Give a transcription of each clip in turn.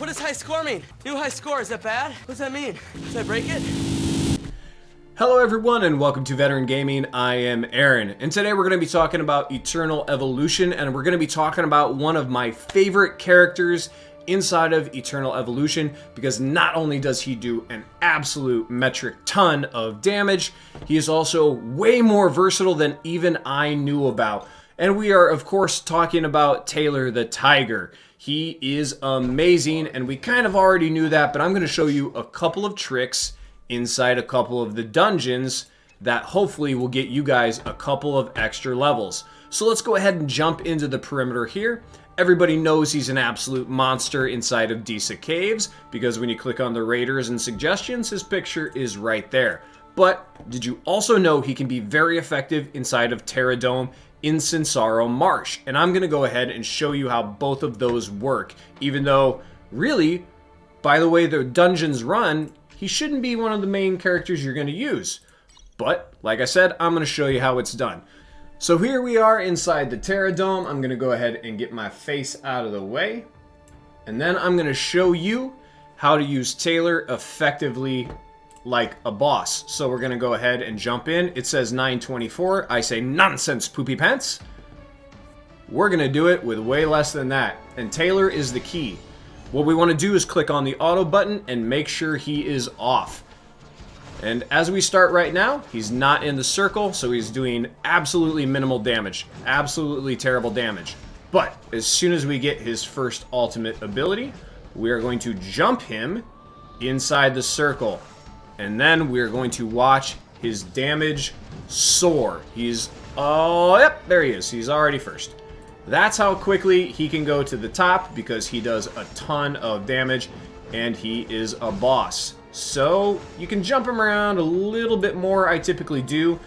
What does high score mean? New high score, is that bad? What does that mean? Should I break it? Hello everyone and welcome to Veteran Gaming. I am Aaron, and today we're going to be talking about Eternal Evolution, and we're going to be talking about one of my favorite characters inside of Eternal Evolution, because not only does he do an absolute metric ton of damage, he is also way more versatile than even I knew about. And we are of course talking about Taylor the Tiger. He is amazing, and we kind of already knew that, but I'm going to show you a couple of tricks inside a couple of the dungeons that hopefully will get you guys a couple of extra levels. So let's go ahead and jump into the perimeter here. Everybody knows he's an absolute monster inside of Disa Caves, because when you click on the raiders and suggestions, his picture is right there. But did you also know he can be very effective inside of Terra Dome in Sinsaro Marsh? And I'm going to go ahead and show you how both of those work, even though really, by the way the dungeons run, he shouldn't be one of the main characters you're going to use. But, like I said, I'm going to show you how it's done. So here we are inside the Terra Dome. I'm going to go ahead and get my face out of the way. And then I'm going to show you how to use Taylor effectively like a boss. So we're going to go ahead and jump in. It says 924. I say nonsense, poopy pants. We're going to do it with way less than that. And Taylor is the key. What we want to do is click on the auto button and make sure he is off. And as we start right now, he's not in the circle, so he's doing absolutely minimal damage. Absolutely terrible damage. But as soon as we get his first ultimate ability, we are going to jump him inside the circle. And then we're going to watch his damage soar. He's, oh, yep, there he is. He's already first. That's how quickly he can go to the top, because he does a ton of damage and he is a boss. So you can jump him around a little bit more. I typically do,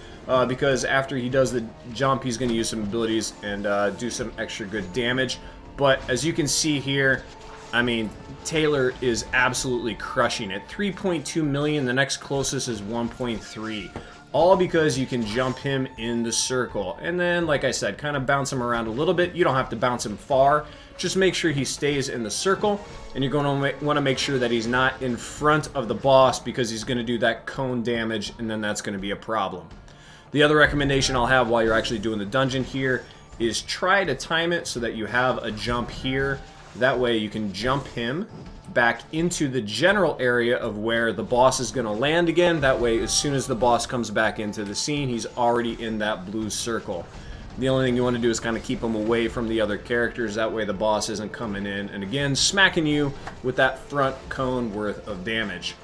because after he does the jump, he's going to use some abilities and do some extra good damage. But as you can see here, I mean, Taylor is absolutely crushing it. 3.2 million, the next closest is 1.3. All because you can jump him in the circle. And then, like I said, kind of bounce him around a little bit. You don't have to bounce him far. Just make sure he stays in the circle. And you're going to want to make sure that he's not in front of the boss, because he's going to do that cone damage, and then that's going to be a problem. The other recommendation I'll have while you're actually doing the dungeon here is try to time it so that you have a jump here. That way you can jump him back into the general area of where the boss is going to land again. That way, as soon as the boss comes back into the scene, he's already in that blue circle. The only thing you want to do is kind of keep him away from the other characters. That way the boss isn't coming in and again smacking you with that front cone worth of damage.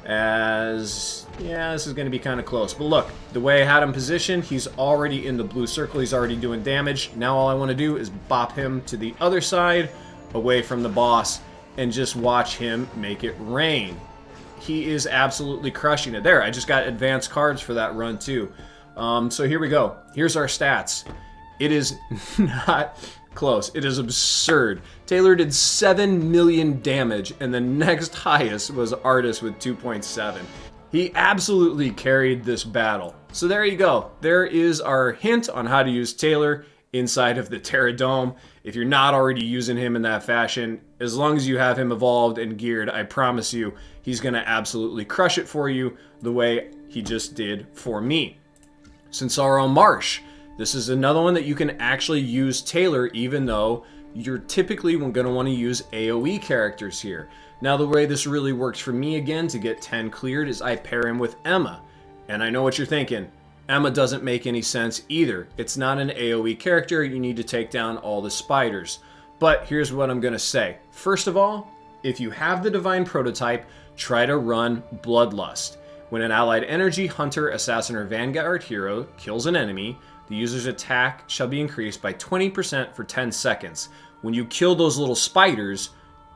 As, yeah, this is going to be kind of close. But look, the way I had him positioned, he's already in the blue circle. He's already doing damage. Now all I want to do is bop him to the other side, away from the boss, and just watch him make it rain. He is absolutely crushing it. There, I just got advanced cards for that run too. So here we go. Here's our stats. It is not close. It is absurd. Taylor did 7 million damage, and the next highest was Artis with 2.7. He absolutely carried this battle. So there you go. There is our hint on how to use Taylor inside of the Terra Dome. If you're not already using him in that fashion, as long as you have him evolved and geared, I promise you, he's going to absolutely crush it for you the way he just did for me. Sinsaro Marsh. This is another one that you can actually use Taylor, even though you're typically going to want to use AoE characters here. Now, the way this really works for me, again, to get 10 cleared is I pair him with Emma. And I know what you're thinking. Emma doesn't make any sense either. It's not an AoE character. You need to take down all the spiders. But here's what I'm going to say. First of all, if you have the Divine Prototype, try to run Bloodlust. When an allied energy, hunter, assassin, or vanguard hero kills an enemy, the user's attack shall be increased by 20% for 10 seconds. When you kill those little spiders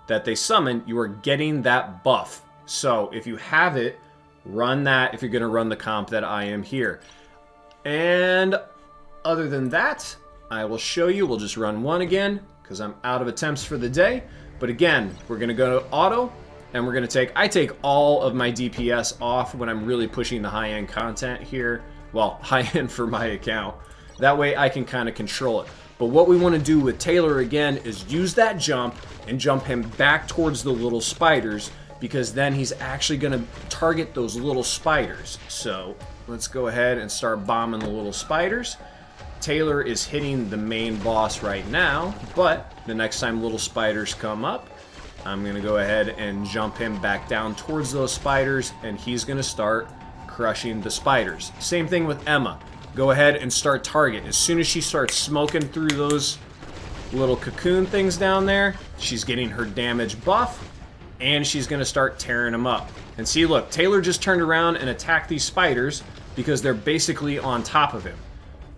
that they summon, you are getting that buff. So if you have it, run that if you're going to run the comp that I am here. And other than that, I will show you. We'll just run one again because I'm out of attempts for the day. But again, we're going to go to auto, and we're going to I take all of my DPS off when I'm really pushing the high-end content here. Well, high-end for my account. That way I can kind of control it. But what we want to do with Taylor again is use that jump and jump him back towards the little spiders, because then he's actually going to target those little spiders. So let's go ahead and start bombing the little spiders. Taylor is hitting the main boss right now, but the next time little spiders come up, I'm going to go ahead and jump him back down towards those spiders, and he's going to start crushing the spiders. Same thing with Emma. Go ahead and start target. As soon as she starts smoking through those little cocoon things down there, she's getting her damage buff, and she's going to start tearing them up. And see, look, Taylor just turned around and attacked these spiders because they're basically on top of him.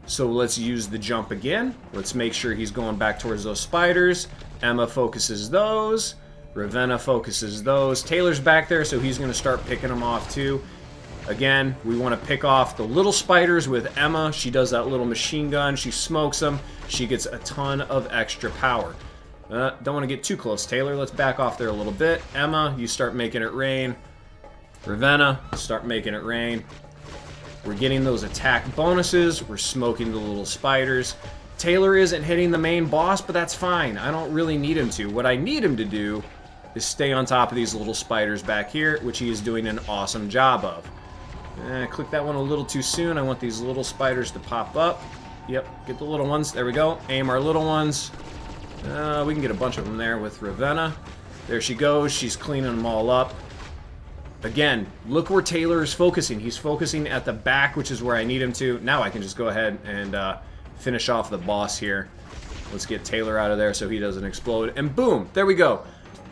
So let's use the jump again. Let's make sure he's going back towards those spiders. Emma focuses those. Ravenna focuses those. Taylor's back there, so he's going to start picking them off too. Again, we want to pick off the little spiders with Emma. She does that little machine gun. She smokes them. She gets a ton of extra power. Don't want to get too close, Taylor. Let's back off there a little bit. Emma, you start making it rain. Ravenna, start making it rain. We're getting those attack bonuses. We're smoking the little spiders. Taylor isn't hitting the main boss, but that's fine. I don't really need him to. What I need him to do is stay on top of these little spiders back here, which he is doing an awesome job of. Click that one a little too soon. I want these little spiders to pop up. Yep, get the little ones. There we go. Aim our little ones. We can get a bunch of them there with Ravenna. There she goes. She's cleaning them all up. Again, look where Taylor is focusing. He's focusing at the back, which is where I need him to. Now I can just go ahead and finish off the boss here. Let's get Taylor out of there so he doesn't explode. And boom, there we go.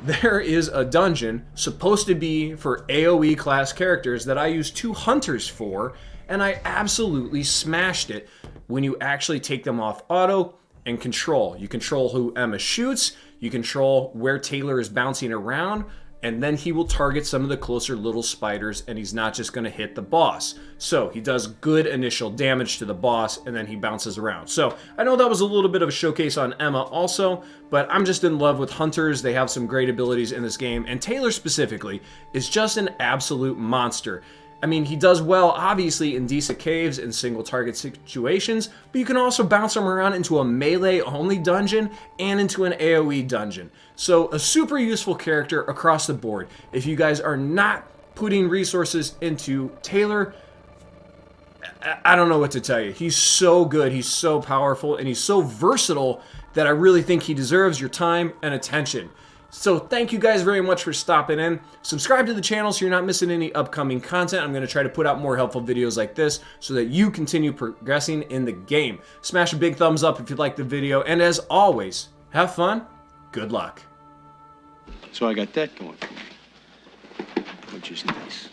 There is a dungeon supposed to be for AoE class characters that I used 2 hunters for, and I absolutely smashed it when you actually take them off auto and control. You control who Emma shoots, you control where Taylor is bouncing around, and then he will target some of the closer little spiders, and he's not just going to hit the boss. So he does good initial damage to the boss, and then he bounces around. So I know that was a little bit of a showcase on Emma also, but I'm just in love with hunters. They have some great abilities in this game, and Taylor specifically is just an absolute monster. I mean, he does well, obviously, in decent caves and single target situations, but you can also bounce him around into a melee-only dungeon and into an AoE dungeon. So, a super useful character across the board. If you guys are not putting resources into Taylor, I don't know what to tell you. He's so good, he's so powerful, and he's so versatile that I really think he deserves your time and attention. So thank you guys very much for stopping in. Subscribe to the channel so you're not missing any upcoming content. I'm going to try to put out more helpful videos like this so that you continue progressing in the game. Smash a big thumbs up if you liked the video, and as always, have fun, good luck. So I got that going for me, which is nice.